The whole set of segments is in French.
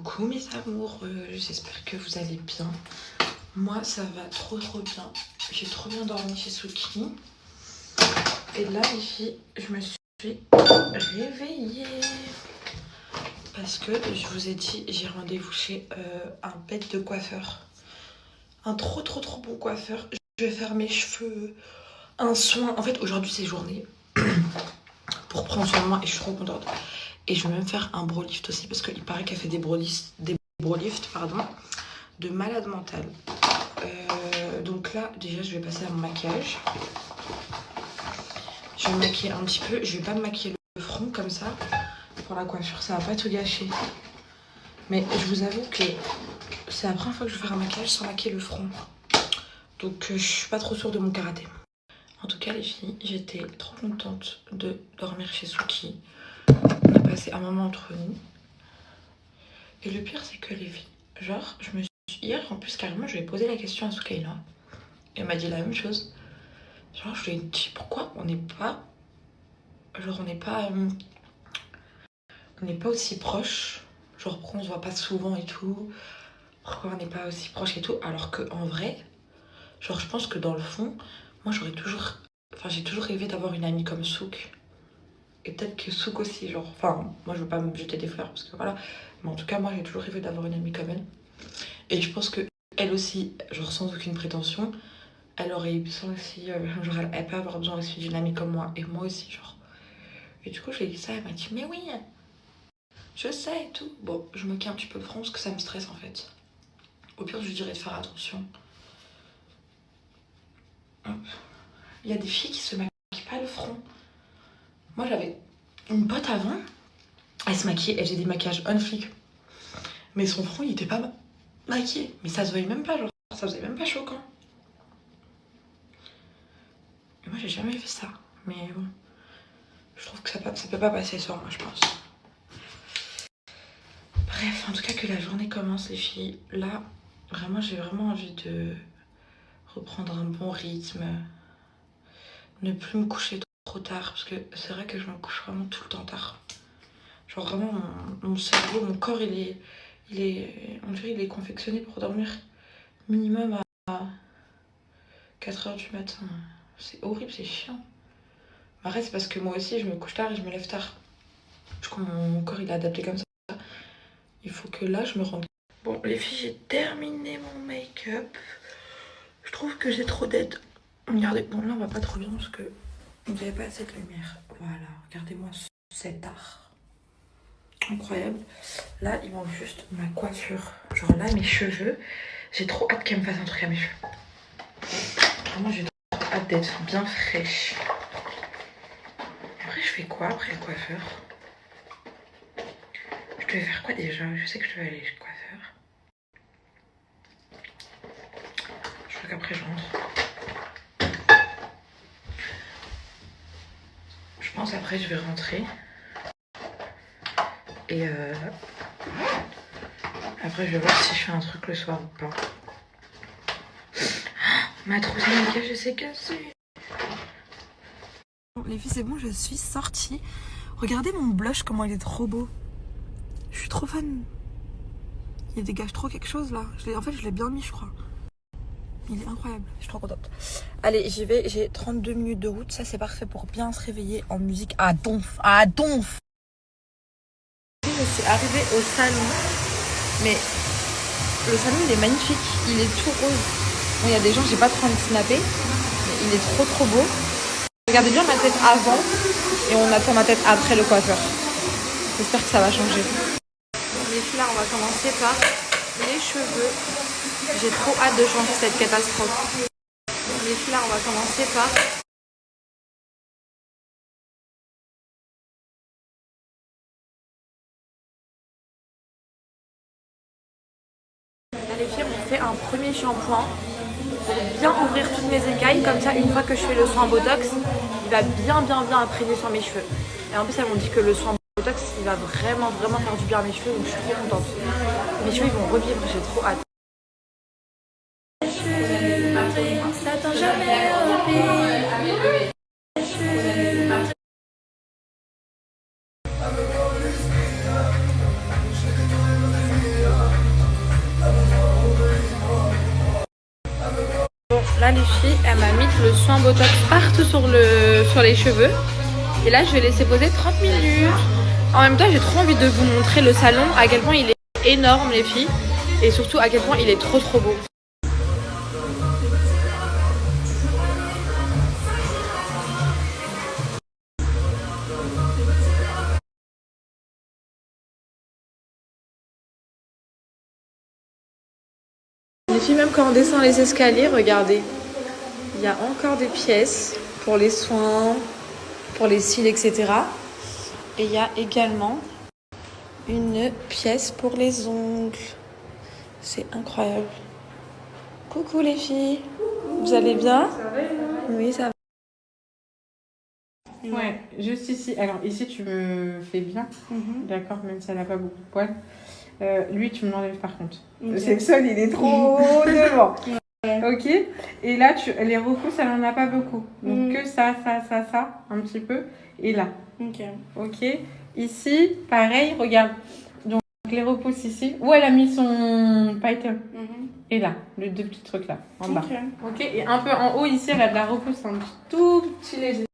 Coucou mes amours, j'espère que vous allez bien. Moi ça va trop bien. J'ai trop bien dormi chez Suki. Et là les filles, je me suis réveillée. Parce que je vous ai dit, j'ai rendez-vous chez un bête de coiffeur. Un trop bon coiffeur. Je vais faire mes cheveux, un soin. En fait aujourd'hui c'est journée pour prendre soin de moi et je suis trop contente. Et je vais même faire un bro lift aussi parce qu'il paraît qu'elle fait des bro lifts de malade mental. Donc là déjà je vais passer à mon maquillage. Je vais me maquiller un petit peu. Je vais pas me maquiller le front comme ça pour la coiffure, ça va pas tout gâcher. Mais je vous avoue que c'est la première fois que je vais faire un maquillage sans maquiller le front. Donc je suis pas trop sûre de mon karaté. En tout cas les filles, j'étais trop contente de dormir chez Suki. On a passé un moment entre nous. Et le pire c'est que les filles, genre je me suis... Hier en plus carrément je lui ai posé la question à Soukaina. Elle m'a dit la même chose. Genre je lui ai dit pourquoi on n'est pas... Genre on n'est pas aussi proches. Genre pourquoi on se voit pas souvent et tout. Pourquoi on n'est pas aussi proches et tout. Alors qu'en vrai, genre je pense que dans le fond, moi j'aurais toujours... Enfin j'ai toujours rêvé d'avoir une amie comme Souk. Et peut-être que Souk aussi, genre... Enfin moi je veux pas me jeter des fleurs parce que voilà. Mais en tout cas moi j'ai toujours rêvé d'avoir une amie comme elle. Et je pense que elle aussi, genre sans aucune prétention, elle aurait eu besoin aussi... genre elle peut avoir besoin aussi d'une amie comme moi. Et moi aussi genre. Et du coup je lui ai dit ça, elle m'a dit mais oui, je sais et tout. Bon, je me maquille un petit peu le front parce que ça me stresse en fait. Au pire, je lui dirais de faire attention. Il y a des filles qui se maquillent pas le front. Moi, j'avais une pote avant. Elle se maquillait, elle faisait des maquillages on flic. Mais son front, il était pas maquillé. Mais ça se voyait même pas, genre. Ça faisait même pas choquant. Et moi, j'ai jamais fait ça. Mais bon. Je trouve que ça peut pas passer sur moi, je pense. Bref, en tout cas, que la journée commence, les filles. Là, vraiment, j'ai vraiment envie de reprendre un bon rythme. Ne plus me coucher trop tard. Parce que c'est vrai que je me couche vraiment tout le temps tard. Genre vraiment, mon cerveau, mon corps, on dirait il est confectionné pour dormir minimum à 4h du matin. C'est horrible, c'est chiant. Arrête, c'est parce que moi aussi, je me couche tard et je me lève tard. Du coup, mon corps, il est adapté comme ça. Il faut que là, je me rende... Bon, les filles, j'ai terminé mon make-up. Je trouve que j'ai trop d'aide. Regardez, bon là, on va pas trop bien parce que vous n'avez pas assez de lumière. Voilà, regardez-moi cet art. Incroyable. Là, il manque juste ma coiffure. Genre là, mes cheveux. J'ai trop hâte qu'elle me fasse un truc à mes cheveux. Vraiment, j'ai trop hâte d'être bien fraîche. Après, je fais quoi après le coiffeur? Je devais faire quoi déjà? Je sais que je devais aller chez le coiffeur. Je crois qu'après, je rentre. Je pense après, je vais rentrer. Et après, je vais voir si je fais un truc le soir ou pas. Ma trousse de maquillage, s'est cassée. Les filles, c'est bon, je suis sortie. Regardez mon blush, comment il est trop beau. Je suis trop fan. Il dégage trop quelque chose là. En fait, je l'ai bien mis, je crois. Il est incroyable, je suis trop contente. Allez, j'y vais, j'ai 32 minutes de route. Ça, c'est parfait pour bien se réveiller en musique à donf. À donf. Je suis arrivée au salon, mais le salon il est magnifique, il est tout rose. Bon, il y a des gens, j'ai pas trop envie de snapper, mais il est trop beau. Regardez bien ma tête avant et on attend ma tête après le coiffeur. J'espère que ça va changer. Les filles, là, on va commencer par les cheveux. J'ai trop hâte de changer cette catastrophe. Les filles, là, on va commencer par... Là, les filles, on fait un premier shampoing pour bien ouvrir toutes mes écailles. Comme ça, une fois que je fais le soin Botox, il va bien imprégner sur mes cheveux. Et en plus, elles m'ont dit que le soin Botox, il va vraiment faire du bien à mes cheveux. Donc, je suis trop contente. Mes cheveux, ils vont revivre. J'ai trop hâte. Ça t'en jamais oublié. Là les filles, elle m'a mis le soin botox partout sur les cheveux. Et là je vais laisser poser 30 minutes. En même temps j'ai trop envie de vous montrer le salon, à quel point il est énorme les filles. Et surtout à quel point il est trop beau. Les filles, même quand on descend les escaliers, regardez. Il y a encore des pièces pour les soins, pour les cils, etc. Et il y a également une pièce pour les ongles. C'est incroyable. Coucou les filles. Vous allez bien? Ça va? Oui, ça va. Ouais, juste ici. Alors ici, tu me fais bien. D'accord, même si elle n'a pas beaucoup de poils. Lui, tu me l'enlèves par contre. Okay. C'est le seul, il est trop devant. Ouais. Ok. Et là, les repousses, elle n'en a pas beaucoup. Donc que ça, un petit peu. Et là. Ok. Ici, pareil, regarde. Donc les repousses ici. Où elle a mis son pailleton. Et là, les deux petits trucs là, en bas. Ok. Et un peu en haut, ici, elle a de la repousse, un tout petit léger.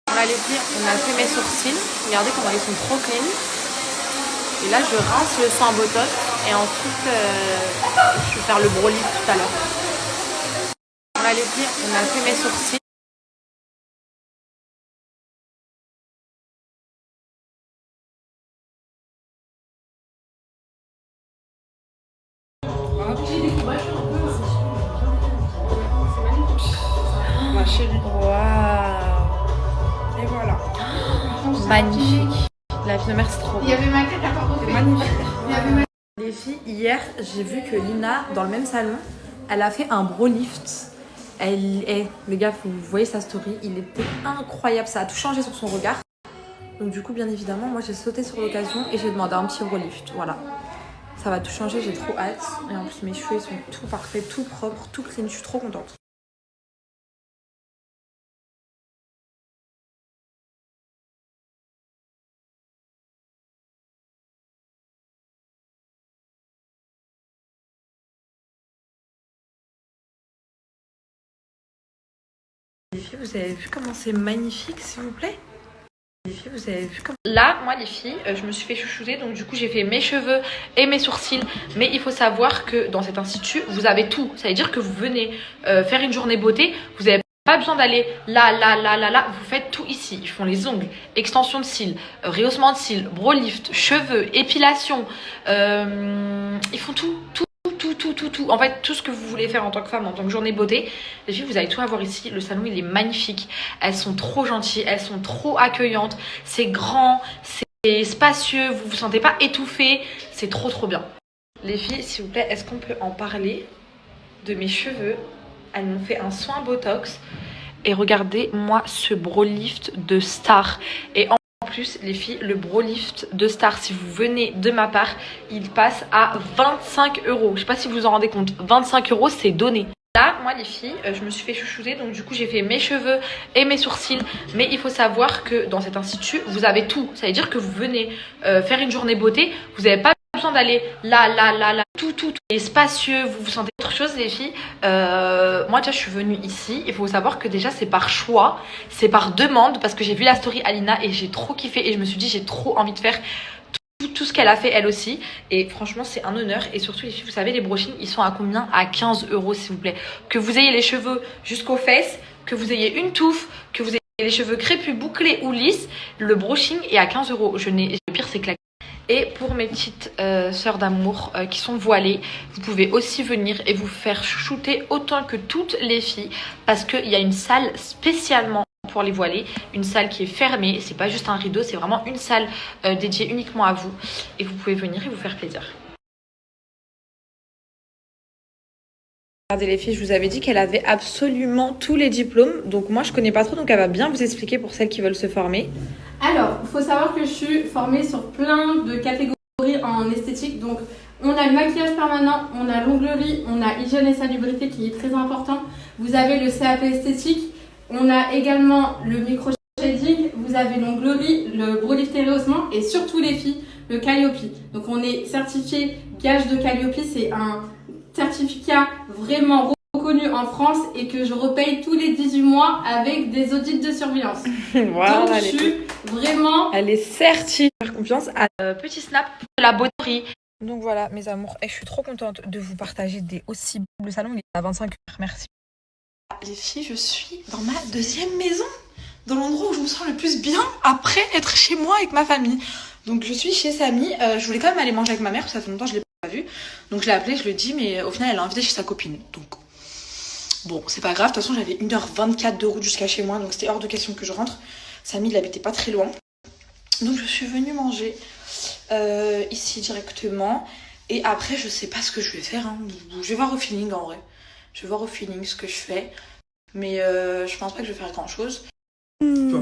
Voilà les filles, on a fait mes sourcils. Regardez comment ils sont trop clean. Et là, je rince le soin botox. Et ensuite, je vais faire le brow lift tout à l'heure. Voilà les filles, on a fait mes sourcils. Ma chérie. Waouh. Et voilà. Magnifique. La vie de mère, c'est trop beau. Il y avait ma tête à part. C'est magnifique. Les filles, hier, j'ai vu que Lina, dans le même salon, elle a fait un brow lift. Les gars, vous voyez sa story, il était incroyable. Ça a tout changé sur son regard. Donc du coup, bien évidemment, moi j'ai sauté sur l'occasion et j'ai demandé un petit brow lift. Voilà. Ça va tout changer, j'ai trop hâte. Et en plus, mes cheveux, ils sont tout parfaits, tout propres, tout clean. Je suis trop contente. Les filles, vous avez vu comment c'est magnifique, s'il vous plaît? Les filles, vous avez vu comment... Là, moi les filles, je me suis fait chouchouter. Donc du coup, j'ai fait mes cheveux et mes sourcils. Mais il faut savoir que dans cet institut, vous avez tout. Ça veut dire que vous venez faire une journée beauté. Vous avez pas besoin d'aller là. Vous faites tout ici. Ils font les ongles, extension de cils, rehaussement de cils, brow lift, cheveux, épilation. Ils font tout. En fait, tout ce que vous voulez faire en tant que femme, en tant que journée beauté, les filles, vous allez tout avoir ici. Le salon, il est magnifique. Elles sont trop gentilles, elles sont trop accueillantes. C'est grand, c'est spacieux, vous vous sentez pas étouffé. C'est trop bien. Les filles, s'il vous plaît, est-ce qu'on peut en parler de mes cheveux? Elles m'ont fait un soin botox. Et regardez, moi, ce brow lift de star. Et en plus, les filles, le brow lift de star, si vous venez de ma part, il passe à 25 €. Je sais pas si vous vous en rendez compte. 25 €, c'est donné. Là, moi les filles, je me suis fait chouchouter. Donc du coup, j'ai fait mes cheveux et mes sourcils. Mais il faut savoir que dans cet institut, vous avez tout. Ça veut dire que vous venez faire une journée beauté. Vous n'avez pas besoin d'aller là. Tout est spacieux. Vous vous sentez autre chose, les filles. Moi, déjà, je suis venue ici. Il faut savoir que déjà, c'est par choix. C'est par demande. Parce que j'ai vu la story Alina et j'ai trop kiffé. Et je me suis dit, j'ai trop envie de faire tout ce qu'elle a fait elle aussi. Et franchement, c'est un honneur. Et surtout, les filles, vous savez, les brushings, ils sont à combien? À 15 € s'il vous plaît. Que vous ayez les cheveux jusqu'aux fesses, que vous ayez une touffe, que vous ayez les cheveux crépus, bouclés ou lisses, le brushing est à 15 €. Le pire, c'est claqué. Et pour mes petites sœurs d'amour qui sont voilées, vous pouvez aussi venir et vous faire chouchouter autant que toutes les filles, parce qu'il y a une salle spécialement pour les voilées, une salle qui est fermée, c'est pas juste un rideau, c'est vraiment une salle dédiée uniquement à vous, et vous pouvez venir et vous faire plaisir. Regardez les filles, je vous avais dit qu'elle avait absolument tous les diplômes. Donc moi, je connais pas trop, donc elle va bien vous expliquer pour celles qui veulent se former. Alors, il faut savoir que je suis formée sur plein de catégories en esthétique. Donc, on a le maquillage permanent, on a l'onglerie, on a hygiène et salubrité qui est très important. Vous avez le CAP esthétique, on a également le micro-shading, vous avez l'onglerie, le brow lift et rehaussement et surtout les filles, le Calliope. Donc, on est certifié gage de Calliope, c'est un certificat vraiment reconnu en France et que je repaye tous les 18 mois avec des audits de surveillance. Voilà, donc je suis vraiment... Elle est certifiée. Faire confiance à petit snap de la beauté. Donc voilà mes amours, et je suis trop contente de vous partager des aussi beaux. Le salon il est à 25 heures, merci. Les filles, je suis dans ma deuxième maison, dans l'endroit où je me sens le plus bien après être chez moi avec ma famille. Donc je suis chez Samy, je voulais quand même aller manger avec ma mère parce que ça fait longtemps que je l'ai pas vue. Donc je l'ai appelée, je lui ai dit, mais au final elle l'a invitée chez sa copine. Donc bon, c'est pas grave, de toute façon j'avais 1h24 de route jusqu'à chez moi, donc c'était hors de question que je rentre. Samy il habitait pas très loin. Donc je suis venue manger ici directement. Et après je sais pas ce que je vais faire, hein. Je vais voir au feeling en vrai. Je vais voir au feeling ce que je fais. Mais je pense pas que je vais faire grand chose. Tu vas